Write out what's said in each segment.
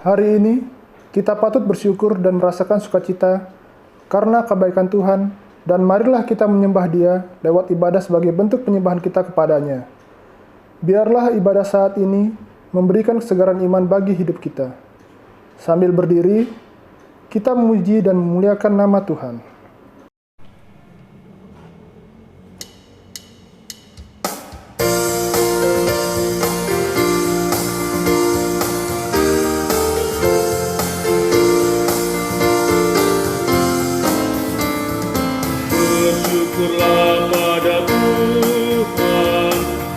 Hari ini, kita patut bersyukur dan merasakan sukacita karena kebaikan Tuhan, dan marilah kita menyembah Dia lewat ibadah sebagai bentuk penyembahan kita kepadanya. Biarlah ibadah saat ini memberikan kesegaran iman bagi hidup kita. Sambil berdiri, kita memuji dan memuliakan nama Tuhan. Bersyukurlah pada Tuhan,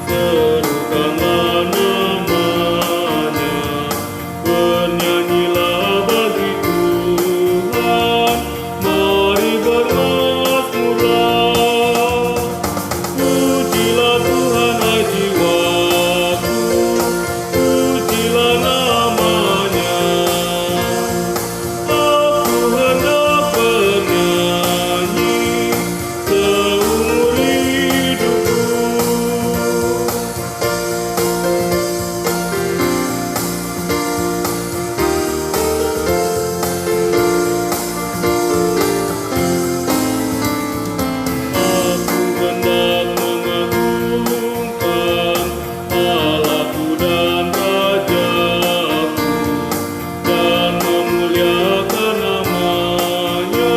serukanlah namanya, bernyanyilah bagi Tuhan, mari bermazmurlah. Pujilah Tuhan hai jiwaku, pujilah namanya. Aku hendak bernyanyi seumur hidupku. Aku hendak mengagungkan Allahku dan Rajaku, dan memuliakan namanya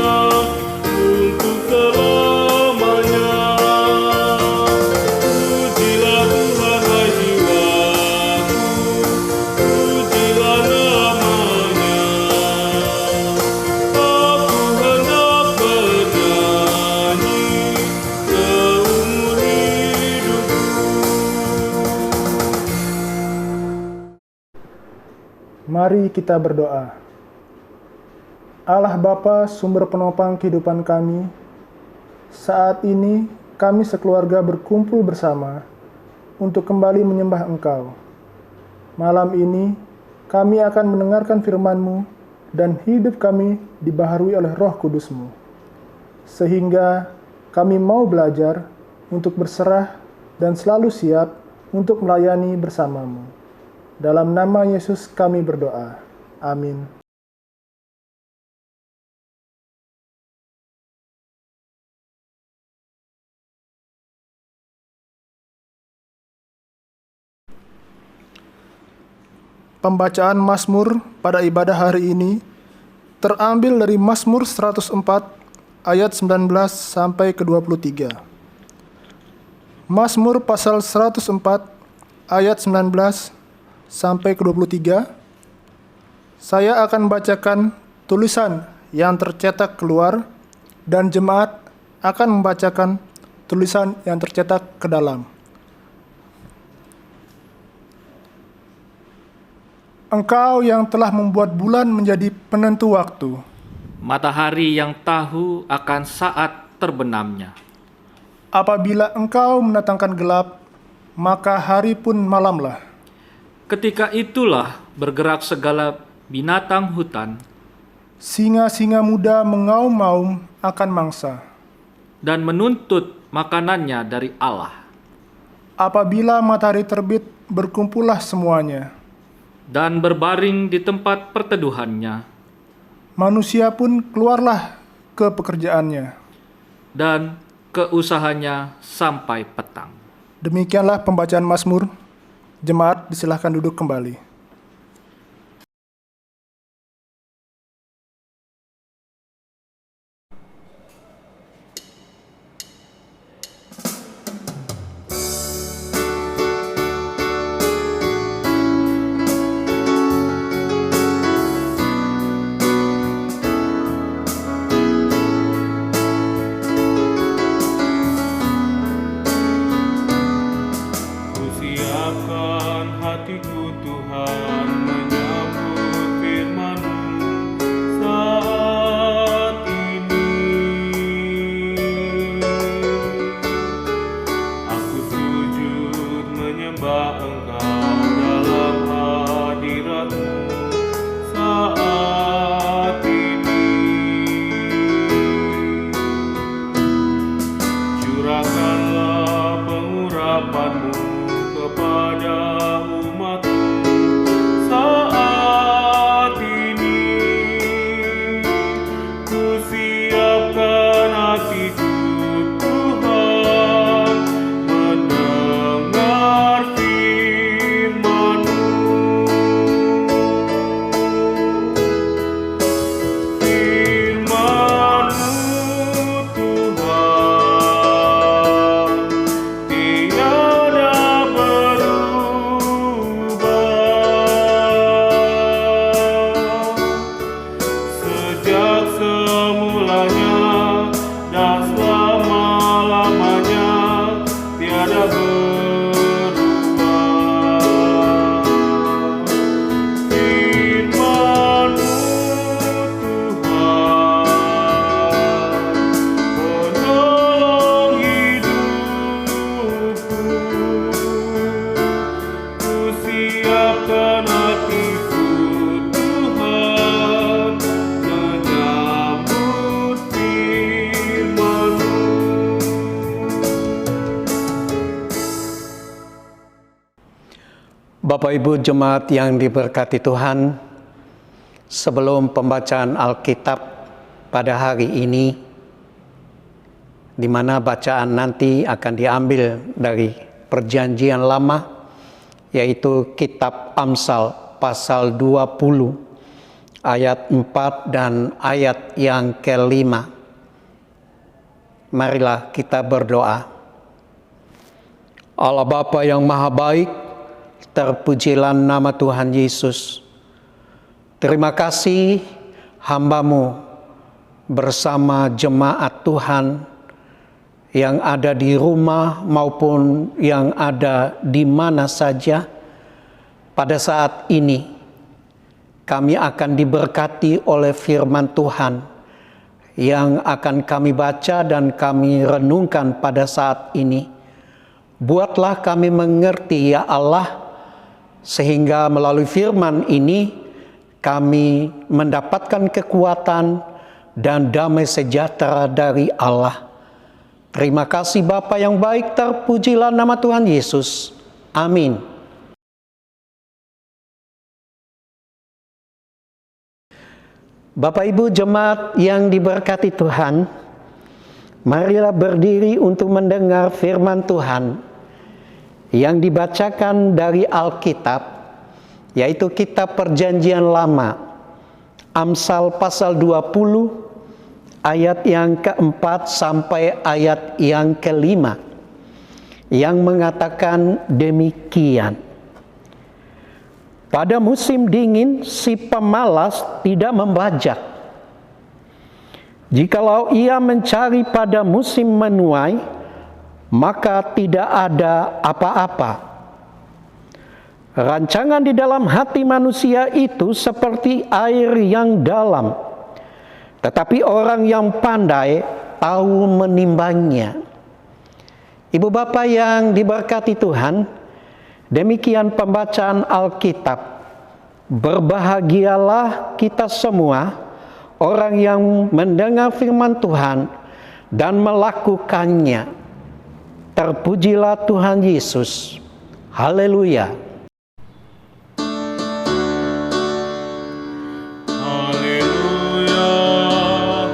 untuk selamanya. Pujilah Tuhan hai jiwaku, pujilah namanya. Aku hendak bernyanyi seumur hidupku. Mari kita berdoa. Allah Bapa, sumber penopang kehidupan kami, saat ini kami sekeluarga berkumpul bersama untuk kembali menyembah Engkau. Malam ini kami akan mendengarkan firman-Mu dan hidup kami dibaharui oleh Roh Kudus-Mu, sehingga kami mau belajar untuk berserah dan selalu siap untuk melayani bersama-Mu. Dalam nama Yesus kami berdoa. Amin. Pembacaan Mazmur pada ibadah hari ini terambil dari Mazmur 104 ayat 19 sampai ke 23. Mazmur pasal 104 ayat 19 sampai ke 23. Saya akan bacakan tulisan yang tercetak keluar dan jemaat akan membacakan tulisan yang tercetak ke dalam. Engkau yang telah membuat bulan menjadi penentu waktu, matahari yang tahu akan saat terbenamnya. apabila Engkau mendatangkan gelap, maka hari pun malamlah. Ketika itulah bergerak segala binatang hutan, Singa-singa muda mengaum-ngaum akan mangsa. dan menuntut makanannya dari Allah. Apabila matahari terbit, berkumpullah semuanya. Dan berbaring di tempat perteduhannya, Manusia pun keluarlah ke pekerjaannya. dan ke usahanya sampai petang. Demikianlah pembacaan Mazmur. Jemaat disilahkan duduk kembali. Ku siapkan hatiku Tuhan, Bapak Ibu jemaat yang diberkati Tuhan, sebelum pembacaan Alkitab pada hari ini, di mana bacaan nanti akan diambil dari Perjanjian Lama, yaitu Kitab Amsal pasal 20 ayat 4 dan ayat yang ke-5. Marilah kita berdoa. Allah Bapa yang Maha Baik, terpujilah nama Tuhan Yesus. Terima kasih hamba-Mu bersama jemaat Tuhan yang ada di rumah maupun yang ada di mana saja. Pada saat ini kami akan diberkati oleh firman Tuhan yang akan kami baca dan kami renungkan pada saat ini. Buatlah kami mengerti ya Allah, sehingga melalui firman ini kami mendapatkan kekuatan dan damai sejahtera dari Allah. Terima kasih Bapa yang baik, terpujilah nama Tuhan Yesus. Amin. Bapak Ibu jemaat yang diberkati Tuhan, marilah berdiri untuk mendengar firman Tuhan yang dibacakan dari Alkitab, yaitu Kitab Perjanjian Lama, Amsal pasal 20, ayat yang ke-4 sampai ayat yang ke-5, yang mengatakan demikian. Pada musim dingin, si pemalas tidak membajak. Jikalau ia mencari pada musim menuai, maka tidak ada apa-apa. Rancangan di dalam hati manusia itu seperti air yang dalam, tetapi orang yang pandai tahu menimbangnya. Ibu Bapa yang diberkati Tuhan, demikian pembacaan Alkitab. Berbahagialah kita semua, orang yang mendengar firman Tuhan dan melakukannya. Terpujilah Tuhan Yesus. Haleluya. Haleluya,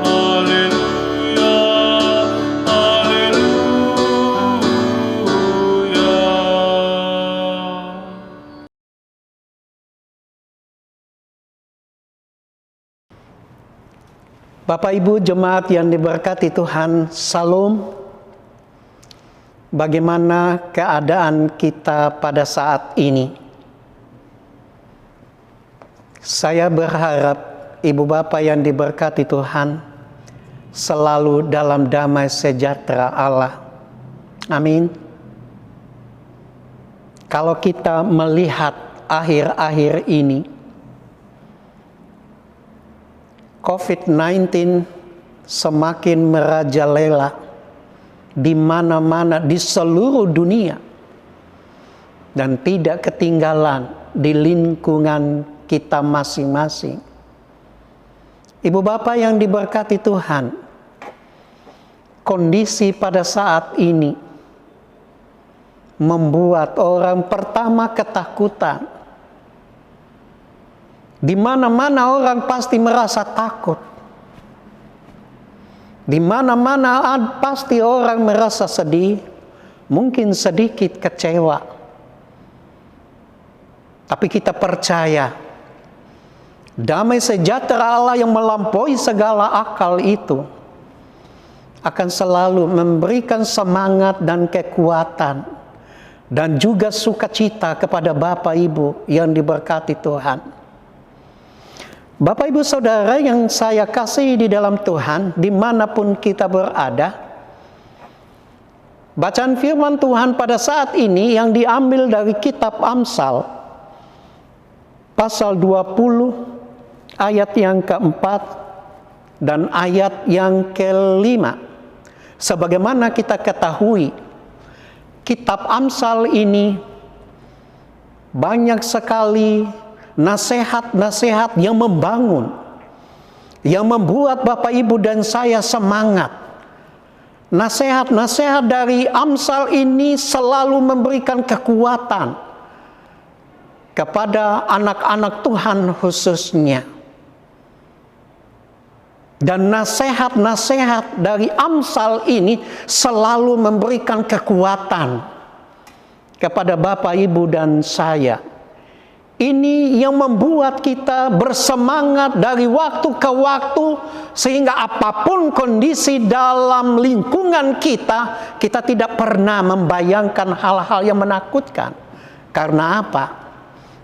haleluya, haleluya. Bapak Ibu jemaat yang diberkati Tuhan, Salam. Bagaimana keadaan kita pada saat ini? Saya berharap Ibu Bapa yang diberkati Tuhan selalu dalam damai sejahtera Allah. Amin. Kalau kita melihat akhir-akhir ini, COVID-19 semakin merajalela di mana-mana di seluruh dunia dan tidak ketinggalan di lingkungan kita masing-masing. Ibu Bapa yang diberkati Tuhan, kondisi pada saat ini membuat orang pertama ketakutan. Di mana-mana orang pasti merasa takut. Di mana-mana pasti orang merasa sedih, mungkin sedikit kecewa. Tapi kita percaya, damai sejahtera Allah yang melampaui segala akal itu akan selalu memberikan semangat dan kekuatan dan juga sukacita kepada Bapak Ibu yang diberkati Tuhan. Bapak Ibu Saudara yang saya kasih di dalam Tuhan, dimanapun kita berada, bacaan firman Tuhan pada saat ini yang diambil dari Kitab Amsal, pasal 20, ayat yang ke-4 dan ayat yang ke-5. Sebagaimana kita ketahui, Kitab Amsal ini banyak sekali nasihat-nasihat yang membangun, yang membuat Bapak Ibu dan saya semangat. Nasihat-nasihat dari Amsal ini selalu memberikan kekuatan kepada anak-anak Tuhan khususnya. Dan nasihat-nasihat dari Amsal ini selalu memberikan kekuatan kepada Bapak, Ibu, dan saya. Ini yang membuat kita bersemangat dari waktu ke waktu, sehingga apapun kondisi dalam lingkungan kita, kita tidak pernah membayangkan hal-hal yang menakutkan. Karena apa?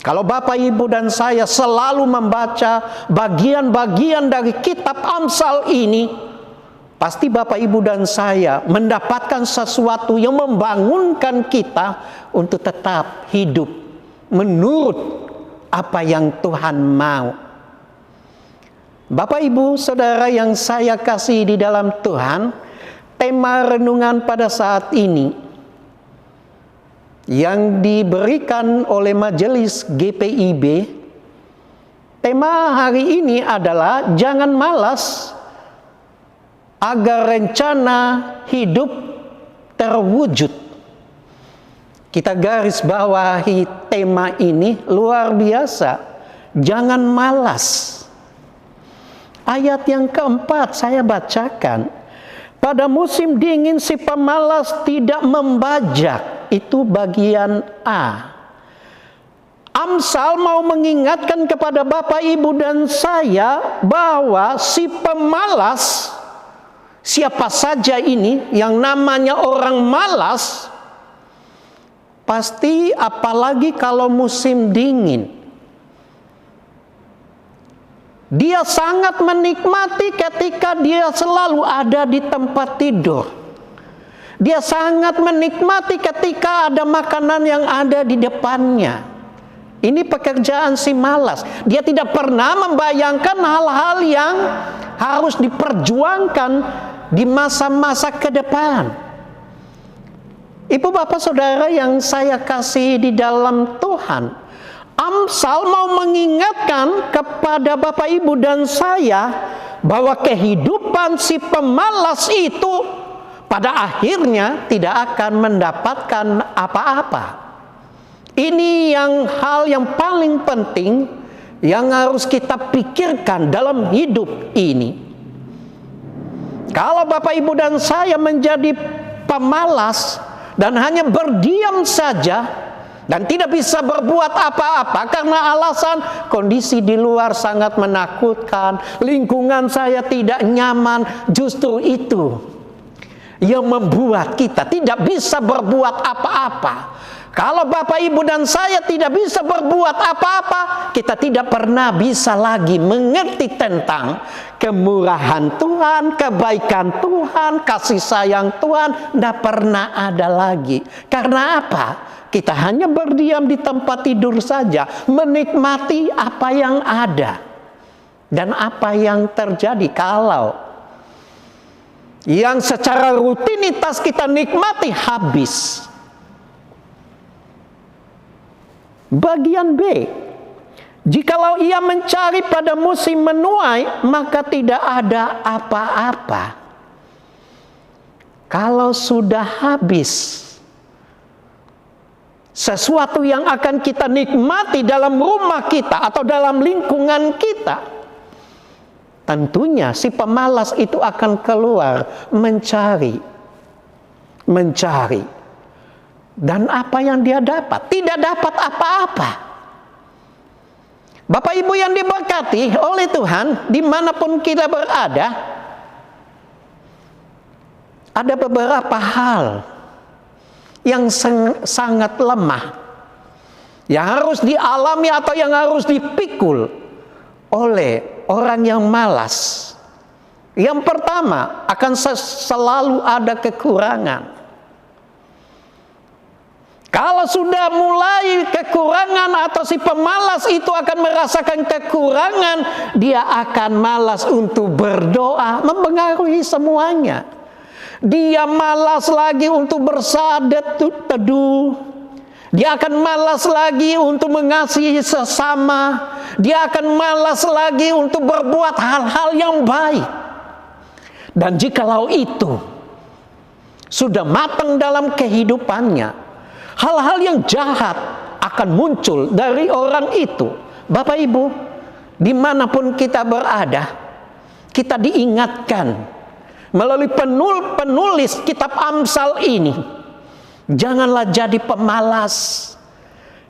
Kalau Bapak, Ibu, dan saya selalu membaca bagian-bagian dari kitab Amsal ini, pasti Bapak, Ibu, dan saya mendapatkan sesuatu yang membangunkan kita untuk tetap hidup menurut apa yang Tuhan mau. Bapak, Ibu, Saudara yang saya kasih di dalam Tuhan, tema renungan pada saat ini yang diberikan oleh Majelis GPIB, tema hari ini adalah jangan malas agar rencana hidup terwujud. Kita garis bawahi tema ini luar biasa. Jangan malas. Ayat yang keempat saya bacakan. Pada musim dingin si pemalas tidak membajak. Itu bagian A. Amsal mau mengingatkan kepada Bapak, Ibu, dan saya bahwa si pemalas, siapa saja ini yang namanya orang malas, pasti apalagi kalau musim dingin, dia sangat menikmati ketika dia selalu ada di tempat tidur. Dia sangat menikmati ketika ada makanan yang ada di depannya. Ini pekerjaan si malas. Dia tidak pernah membayangkan hal-hal yang harus diperjuangkan di masa-masa ke depan. Ibu, Bapak, Saudara yang saya kasih di dalam Tuhan, Amsal mau mengingatkan kepada Bapak, Ibu, dan saya bahwa kehidupan si pemalas itu pada akhirnya tidak akan mendapatkan apa-apa. Ini hal yang paling penting yang harus kita pikirkan dalam hidup ini. Kalau Bapak, Ibu, dan saya menjadi pemalas dan hanya berdiam saja dan tidak bisa berbuat apa-apa karena alasan kondisi di luar sangat menakutkan, lingkungan saya tidak nyaman, justru itu yang membuat kita tidak bisa berbuat apa-apa. Kalau Bapak, Ibu, dan saya tidak bisa berbuat apa-apa, kita tidak pernah bisa lagi mengerti tentang kemurahan Tuhan, kebaikan Tuhan, kasih sayang Tuhan. Tidak pernah ada lagi. Karena apa? Kita hanya berdiam di tempat tidur saja, menikmati apa yang ada dan apa yang terjadi. Kalau yang secara rutinitas kita nikmati habis. Bagian B, jikalau ia mencari pada musim menuai, maka tidak ada apa-apa. Kalau sudah habis sesuatu yang akan kita nikmati dalam rumah kita atau dalam lingkungan kita, tentunya si pemalas itu akan keluar mencari. Dan apa yang dia dapat? Tidak dapat apa-apa. Bapak, Ibu yang diberkati oleh Tuhan, dimanapun kita berada, ada beberapa hal yang sangat lemah, yang harus dialami atau yang harus dipikul oleh orang yang malas. Yang pertama, akan selalu ada kekurangan. Kalau sudah mulai kekurangan atau si pemalas itu akan merasakan kekurangan, dia akan malas untuk berdoa, mempengaruhi semuanya. Dia malas lagi untuk bersahadat teduh. Dia akan malas lagi untuk mengasihi sesama. Dia akan malas lagi untuk berbuat hal-hal yang baik. Dan jikalau itu sudah matang dalam kehidupannya, hal-hal yang jahat akan muncul dari orang itu. Bapak Ibu, dimanapun kita berada, kita diingatkan melalui penulis kitab Amsal ini, janganlah jadi pemalas.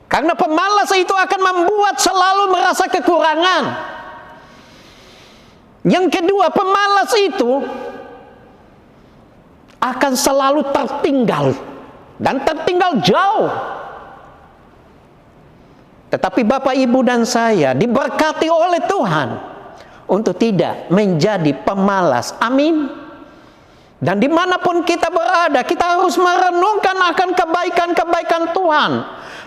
Karena pemalas itu akan membuat selalu merasa kekurangan. Yang kedua, pemalas itu akan selalu tertinggal, dan tertinggal jauh. Tetapi Bapak, Ibu, dan saya diberkati oleh Tuhan untuk tidak menjadi pemalas. Amin. Dan dimanapun kita berada, kita harus merenungkan akan kebaikan-kebaikan Tuhan.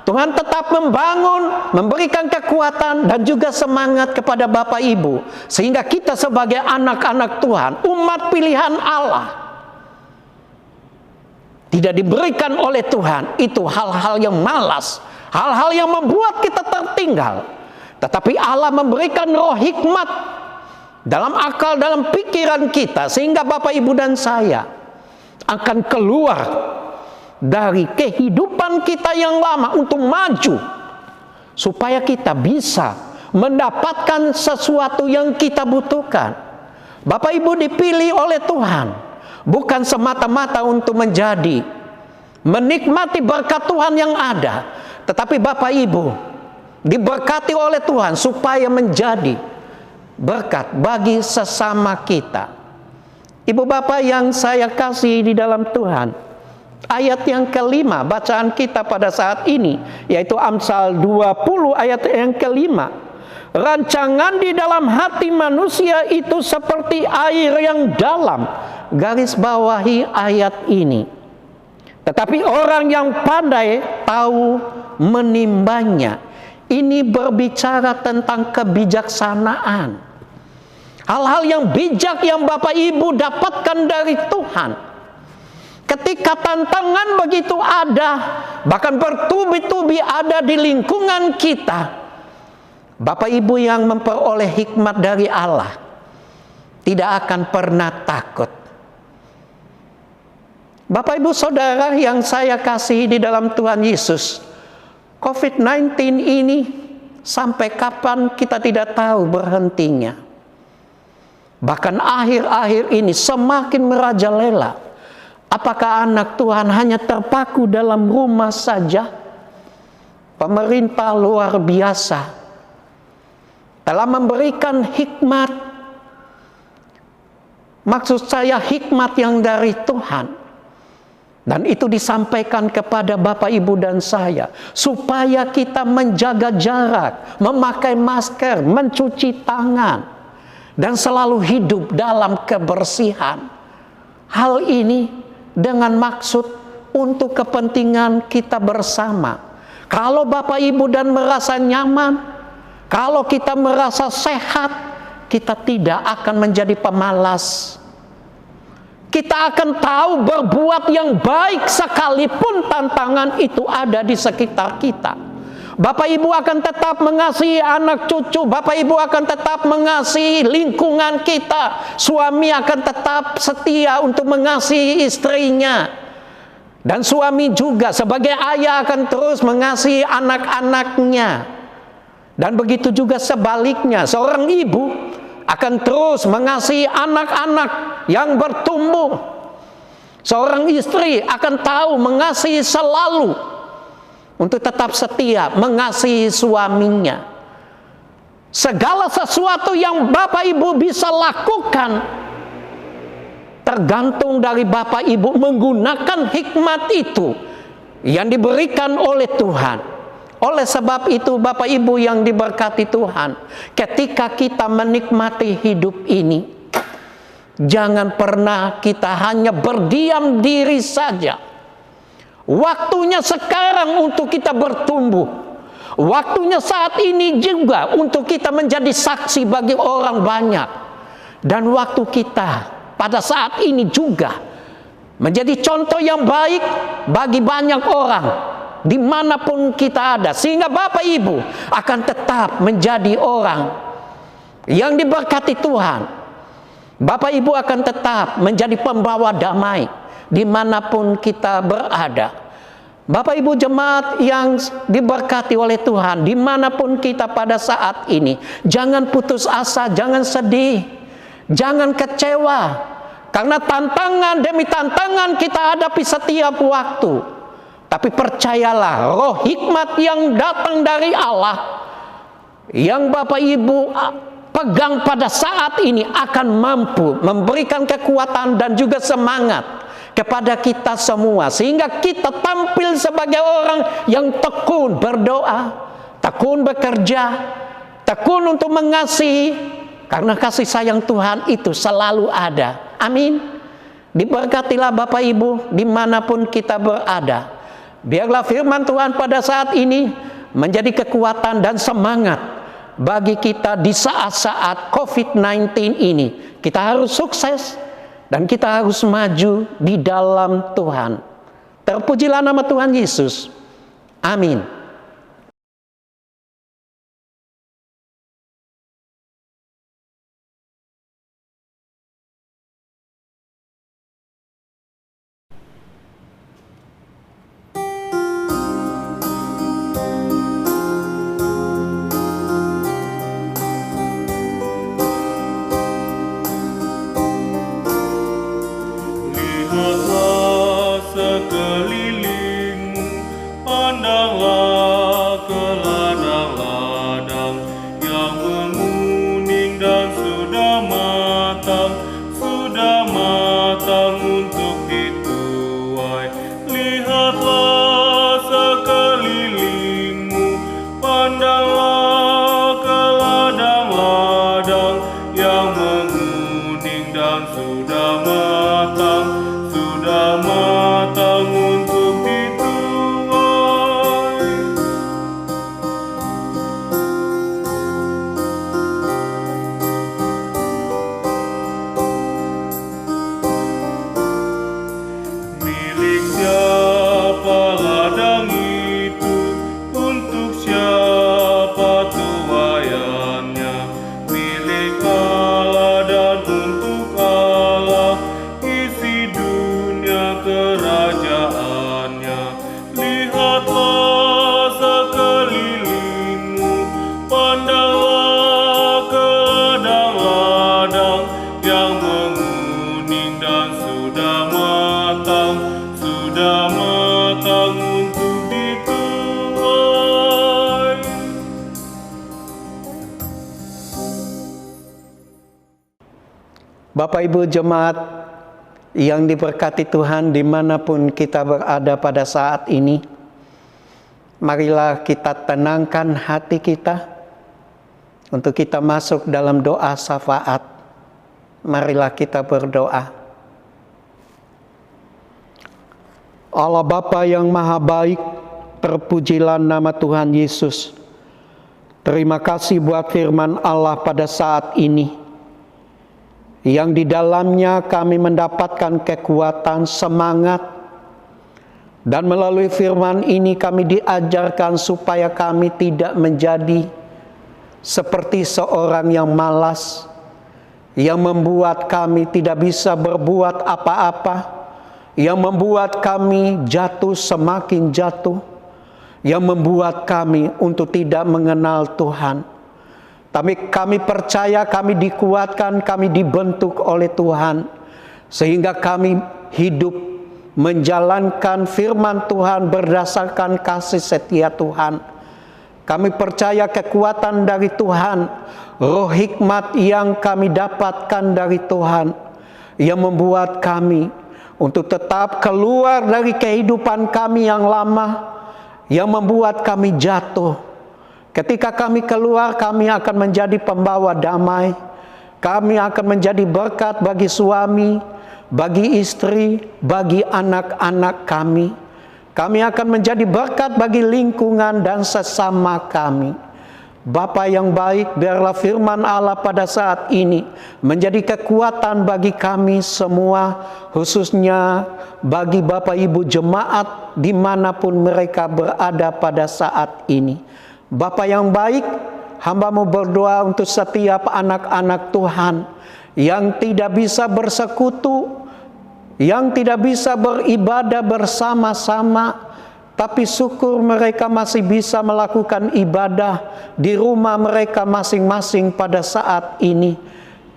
Tuhan tetap membangun, memberikan kekuatan dan juga semangat kepada Bapak Ibu, sehingga kita sebagai anak-anak Tuhan, umat pilihan Allah, tidak diberikan oleh Tuhan itu hal-hal yang malas, hal-hal yang membuat kita tertinggal. Tetapi Allah memberikan roh hikmat dalam akal, dalam pikiran kita, sehingga Bapak, Ibu, dan saya akan keluar dari kehidupan kita yang lama untuk maju, supaya kita bisa mendapatkan sesuatu yang kita butuhkan. Bapak, Ibu, dipilih oleh Tuhan bukan semata-mata untuk menikmati berkat Tuhan yang ada, tetapi Bapak, Ibu, diberkati oleh Tuhan supaya menjadi berkat bagi sesama kita. Ibu bapak yang saya kasih di dalam Tuhan, ayat yang kelima bacaan kita pada saat ini, yaitu Amsal 20 ayat yang kelima. Rancangan di dalam hati manusia itu seperti air yang dalam. Garis bawahi ayat ini. Tetapi orang yang pandai tahu menimbangnya. Ini berbicara tentang kebijaksanaan. Hal-hal yang bijak yang Bapak Ibu dapatkan dari Tuhan. Ketika tantangan begitu ada, bahkan bertubi-tubi ada di lingkungan kita, Bapak Ibu yang memperoleh hikmat dari Allah tidak akan pernah takut. Bapak Ibu Saudara yang saya kasih di dalam Tuhan Yesus, COVID-19 ini sampai kapan kita tidak tahu berhentinya. Bahkan akhir-akhir ini semakin merajalela. Apakah anak Tuhan hanya terpaku dalam rumah saja? Pemerintah luar biasa telah memberikan hikmat. Maksud saya hikmat yang dari Tuhan. Dan itu disampaikan kepada Bapak, Ibu, dan saya, supaya kita menjaga jarak, memakai masker, mencuci tangan, dan selalu hidup dalam kebersihan. Hal ini dengan maksud untuk kepentingan kita bersama. Kalau Bapak, Ibu, dan merasa nyaman, kalau kita merasa sehat, kita tidak akan menjadi pemalas. Kita akan tahu berbuat yang baik sekalipun tantangan itu ada di sekitar kita. Bapak Ibu akan tetap mengasihi anak cucu, Bapak Ibu akan tetap mengasihi lingkungan kita. Suami akan tetap setia untuk mengasihi istrinya. Dan suami juga sebagai ayah akan terus mengasihi anak-anaknya. Dan begitu juga sebaliknya, seorang ibu akan terus mengasihi anak-anak yang bertumbuh. Seorang istri akan tahu mengasihi selalu, untuk tetap setia mengasihi suaminya. Segala sesuatu yang Bapak Ibu bisa lakukan tergantung dari Bapak Ibu menggunakan hikmat itu yang diberikan oleh Tuhan. Oleh sebab itu Bapak Ibu yang diberkati Tuhan, ketika kita menikmati hidup ini, jangan pernah kita hanya berdiam diri saja. Waktunya sekarang untuk kita bertumbuh. Waktunya saat ini juga untuk kita menjadi saksi bagi orang banyak. Dan waktu kita pada saat ini juga menjadi contoh yang baik bagi banyak orang dimanapun kita ada, sehingga Bapak Ibu akan tetap menjadi orang yang diberkati Tuhan. Bapak Ibu akan tetap menjadi pembawa damai dimanapun kita berada. Bapak Ibu jemaat yang diberkati oleh Tuhan, dimanapun kita pada saat ini, jangan putus asa, jangan sedih, jangan kecewa, karena tantangan demi tantangan kita hadapi setiap waktu. Tapi percayalah, roh hikmat yang datang dari Allah, yang Bapak Ibu pegang pada saat ini akan mampu memberikan kekuatan dan juga semangat kepada kita semua, sehingga kita tampil sebagai orang yang tekun berdoa, tekun bekerja, tekun untuk mengasihi, karena kasih sayang Tuhan itu selalu ada. Amin. Diberkatilah Bapak Ibu dimanapun kita berada. Biarlah firman Tuhan pada saat ini menjadi kekuatan dan semangat bagi kita di saat-saat COVID-19 ini. Kita harus sukses dan kita harus maju di dalam Tuhan. Terpujilah nama Tuhan Yesus. Amin. Lihatlah sekelilingmu, pandanglah ke ladang-ladang yang menguning dan sudah matang untuk dituai. Lihatlah sekelilingmu, pandanglah ke ladang-ladang yang menguning dan sudah matang untuk dituai. Milik siapa ladang itu, untuk siapa tuaiannya? Milik Allah dan untuk Allah isi dunia kerajaannya. Lihatlah sekelilingmu, pandanglah ke ladang-ladang yang menguning dan sudah matang untuk dituai. Bapak Ibu jemaat yang diberkati Tuhan dimanapun kita berada pada saat ini, marilah kita tenangkan hati kita untuk kita masuk dalam doa syafaat. Marilah kita berdoa. Allah Bapa yang Maha Baik, terpujilah nama Tuhan Yesus. Terima kasih buat firman Allah pada saat ini, yang di dalamnya kami mendapatkan kekuatan, semangat, dan melalui firman ini kami diajarkan supaya kami tidak menjadi seperti seorang yang malas, yang membuat kami tidak bisa berbuat apa-apa, yang membuat kami jatuh semakin jatuh, yang membuat kami untuk tidak mengenal Tuhan. Tapi kami percaya, kami dikuatkan, kami dibentuk oleh Tuhan, sehingga kami hidup menjalankan firman Tuhan berdasarkan kasih setia Tuhan. Kami percaya kekuatan dari Tuhan, roh hikmat yang kami dapatkan dari Tuhan, yang membuat kami untuk tetap keluar dari kehidupan kami yang lama, yang membuat kami jatuh. Ketika kami keluar, kami akan menjadi pembawa damai. Kami akan menjadi berkat bagi suami, bagi istri, bagi anak-anak kami. Kami akan menjadi berkat bagi lingkungan dan sesama kami. Bapa yang baik, biarlah firman Allah pada saat ini menjadi kekuatan bagi kami semua, khususnya bagi Bapak Ibu jemaat dimanapun mereka berada pada saat ini. Bapa yang baik, hamba-Mu berdoa untuk setiap anak-anak Tuhan yang tidak bisa bersekutu, yang tidak bisa beribadah bersama-sama tapi syukur mereka masih bisa melakukan ibadah di rumah mereka masing-masing pada saat ini.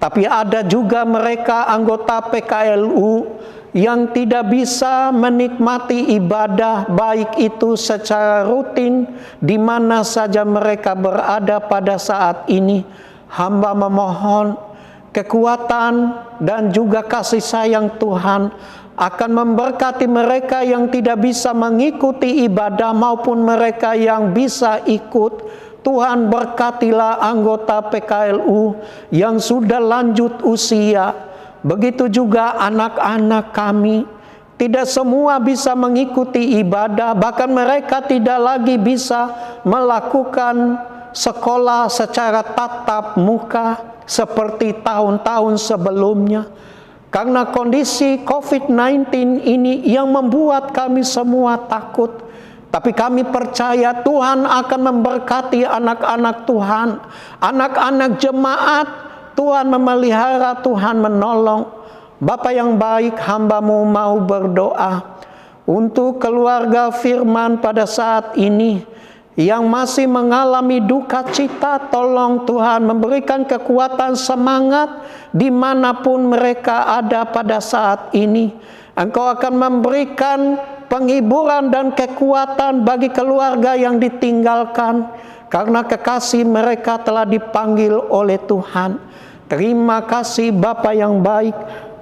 Tapi ada juga mereka anggota PKLU yang tidak bisa menikmati ibadah baik itu secara rutin di mana saja mereka berada pada saat ini. Hamba memohon kekuatan dan juga kasih sayang Tuhan akan memberkati mereka yang tidak bisa mengikuti ibadah maupun mereka yang bisa ikut. Tuhan berkatilah anggota PKLU yang sudah lanjut usia. Begitu juga anak-anak kami. Tidak semua bisa mengikuti ibadah, bahkan mereka tidak lagi bisa melakukan sekolah secara tatap muka seperti tahun-tahun sebelumnya. Karena kondisi COVID-19 ini yang membuat kami semua takut. Tapi kami percaya Tuhan akan memberkati anak-anak Tuhan, anak-anak jemaat. Tuhan memelihara, Tuhan menolong. Bapa yang baik, hamba-Mu mau berdoa untuk keluarga Firman pada saat ini yang masih mengalami duka cita. Tolong Tuhan memberikan kekuatan semangat dimanapun mereka ada pada saat ini. Engkau akan memberikan penghiburan dan kekuatan bagi keluarga yang ditinggalkan, karena kekasih mereka telah dipanggil oleh Tuhan. Terima kasih Bapa yang baik.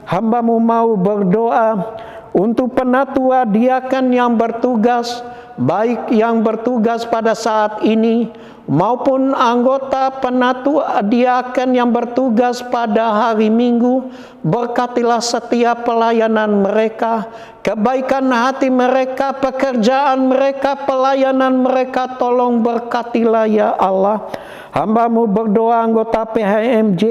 Hamba-Mu mau berdoa untuk penatua diaken yang bertugas, baik yang bertugas pada saat ini maupun anggota penatua diaken yang bertugas pada hari Minggu. Berkatilah setiap pelayanan mereka, kebaikan hati mereka, pekerjaan mereka, pelayanan mereka. Tolong berkatilah ya Allah. Hamba-Mu berdoa anggota PHMJ,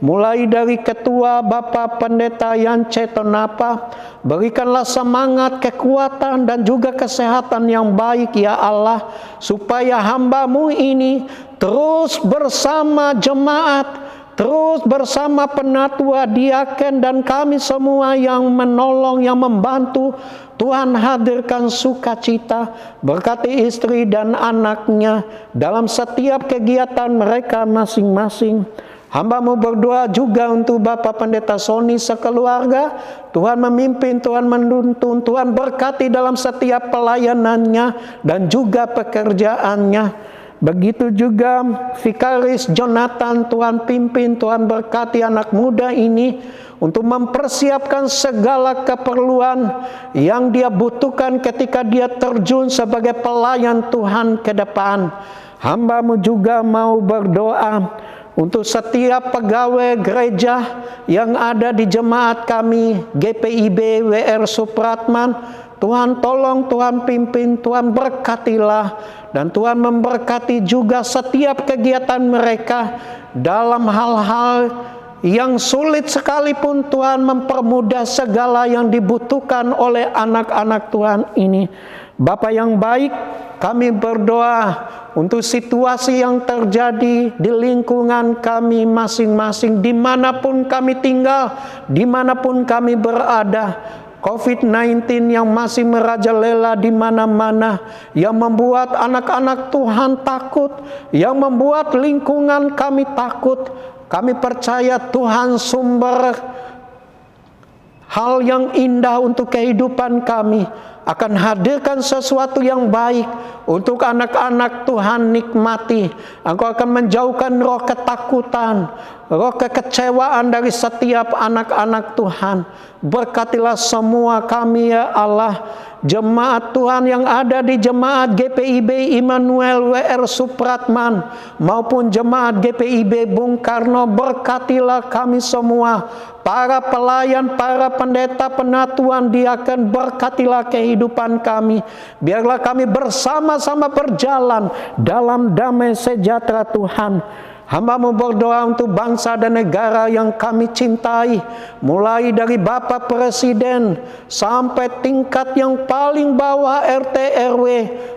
mulai dari ketua Bapak Pendeta Yance Tonapa. Berikanlah semangat, kekuatan dan juga kesehatan yang baik ya Allah, supaya hamba-Mu ini terus bersama jemaat, terus bersama penatua diaken dan kami semua yang menolong, yang membantu. Tuhan hadirkan sukacita, berkati istri dan anaknya dalam setiap kegiatan mereka masing-masing. Hamba-Mu berdoa juga untuk Bapak Pendeta Sony sekeluarga. Tuhan memimpin, Tuhan menuntun, Tuhan berkati dalam setiap pelayanannya dan juga pekerjaannya. Begitu juga Vikaris Jonathan, Tuhan pimpin, Tuhan berkati anak muda ini untuk mempersiapkan segala keperluan yang dia butuhkan ketika dia terjun sebagai pelayan Tuhan ke depan. Hamba-Mu juga mau berdoa untuk setiap pegawai gereja yang ada di jemaat kami GPIB WR Supratman. Tuhan tolong, Tuhan pimpin, Tuhan berkatilah, dan Tuhan memberkati juga setiap kegiatan mereka dalam hal-hal yang sulit sekalipun. Tuhan mempermudah segala yang dibutuhkan oleh anak-anak Tuhan ini. Bapa yang baik, kami berdoa untuk situasi yang terjadi di lingkungan kami masing-masing, dimanapun kami tinggal, dimanapun kami berada. COVID-19 yang masih merajalela di mana-mana, yang membuat anak-anak Tuhan takut, yang membuat lingkungan kami takut. Kami percaya Tuhan sumber hal yang indah untuk kehidupan kami, akan hadirkan sesuatu yang baik untuk anak-anak Tuhan nikmati. Engkau akan menjauhkan roh ketakutan, roh kekecewaan dari setiap anak-anak Tuhan. Berkatilah semua kami ya Allah. Jemaat Tuhan yang ada di jemaat GPIB Immanuel WR Supratman maupun jemaat GPIB Bung Karno, berkatilah kami semua. Para pelayan, para pendeta, penatuan diaken, berkatilah kehidupan kami. Biarlah kami bersama-sama berjalan dalam damai sejahtera Tuhan. Hamba-Mu berdoa untuk bangsa dan negara yang kami cintai, mulai dari Bapak Presiden sampai tingkat yang paling bawah RT RW.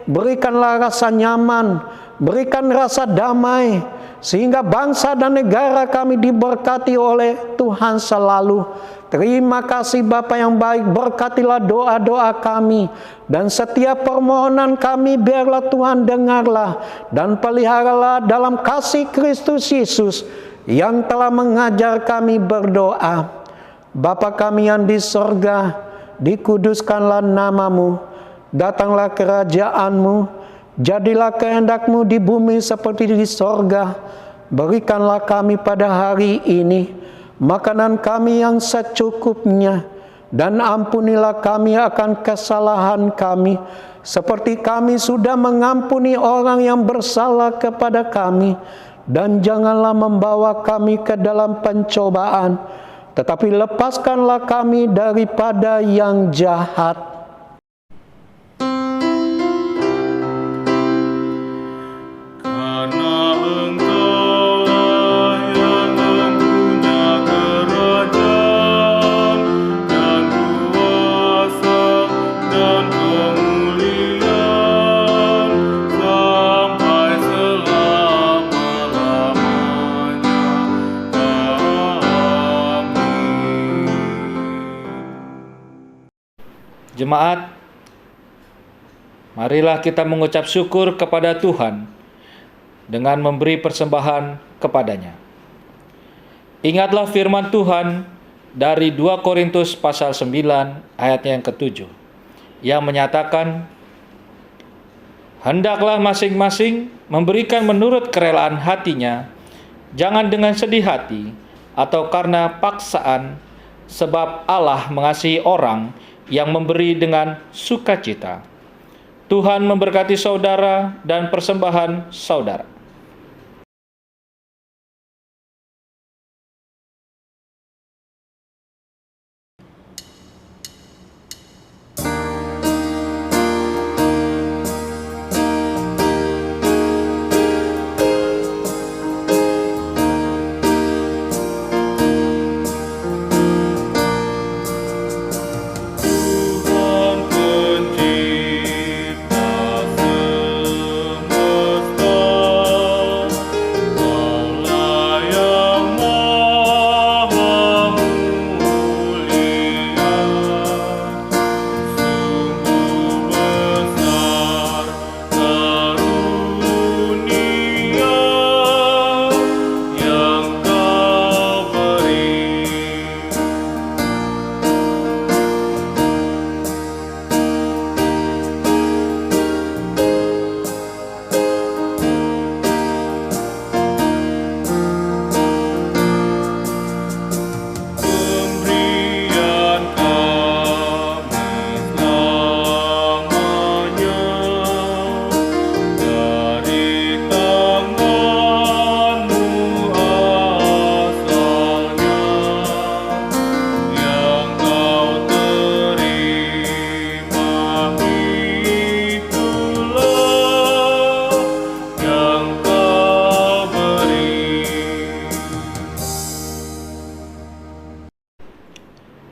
Berikanlah rasa nyaman, berikan rasa damai, sehingga bangsa dan negara kami diberkati oleh Tuhan selalu. Terima kasih Bapa yang baik, berkatilah doa-doa kami. Dan setiap permohonan kami biarlah Tuhan dengarlah dan peliharalah dalam kasih Kristus Yesus yang telah mengajar kami berdoa. Bapa kami yang di sorga, dikuduskanlah namamu, datanglah kerajaan-Mu, jadilah kehendak-Mu di bumi seperti di sorga. Berikanlah kami pada hari ini makanan kami yang secukupnya, dan ampunilah kami akan kesalahan kami, seperti kami sudah mengampuni orang yang bersalah kepada kami. Dan janganlah membawa kami ke dalam pencobaan, tetapi lepaskanlah kami daripada yang jahat. Jemaat, marilah kita mengucap syukur kepada Tuhan dengan memberi persembahan kepadanya. Ingatlah firman Tuhan dari 2 Korintus pasal 9 ayatnya yang ke-7 yang menyatakan, hendaklah masing-masing memberikan menurut kerelaan hatinya, jangan dengan sedih hati atau karena paksaan, sebab Allah mengasihi orang yang memberi dengan sukacita. Tuhan memberkati saudara dan persembahan saudara.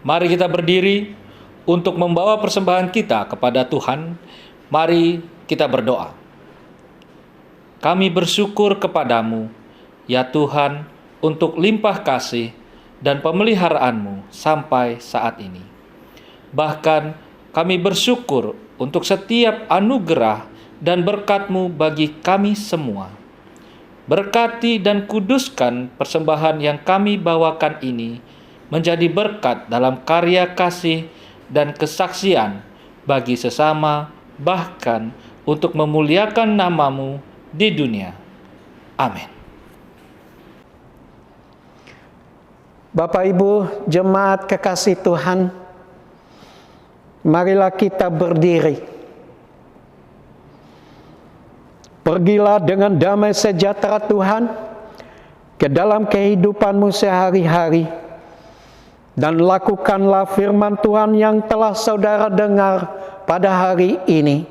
Mari kita berdiri untuk membawa persembahan kita kepada Tuhan. Mari kita berdoa. Kami bersyukur kepadamu, ya Tuhan, untuk limpah kasih dan pemeliharaanmu sampai saat ini. Bahkan kami bersyukur untuk setiap anugerah dan berkat-Mu bagi kami semua. Berkati dan kuduskan persembahan yang kami bawakan ini menjadi berkat dalam karya kasih dan kesaksian bagi sesama, bahkan untuk memuliakan nama-Mu di dunia. Amin. Bapak Ibu jemaat kekasih Tuhan, marilah kita berdiri. Pergilah dengan damai sejahtera Tuhan ke dalam kehidupanmu sehari-hari, dan lakukanlah firman Tuhan yang telah saudara dengar pada hari ini.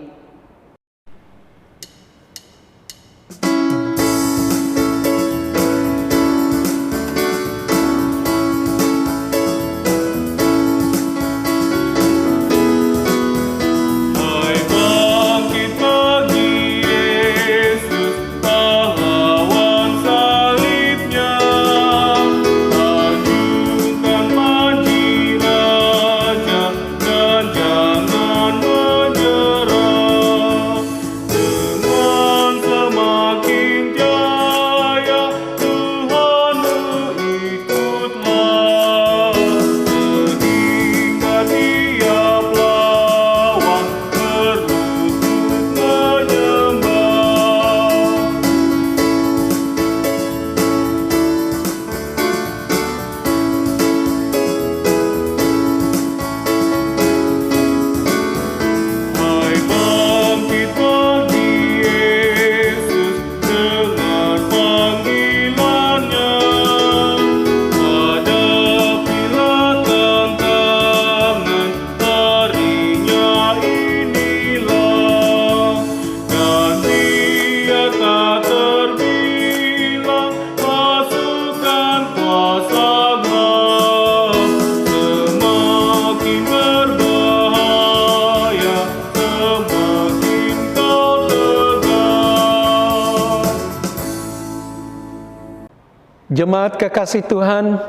Jemaat kekasih Tuhan,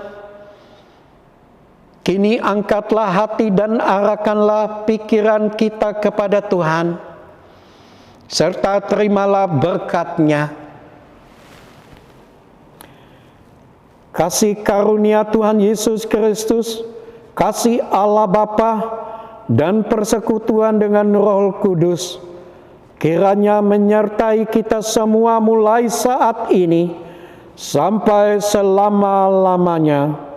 kini angkatlah hati dan arahkanlah pikiran kita kepada Tuhan, serta terimalah berkat-Nya. Kasih karunia Tuhan Yesus Kristus, kasih Allah Bapa, dan persekutuan dengan Roh Kudus, kiranya menyertai kita semua mulai saat ini, sampai selama-lamanya.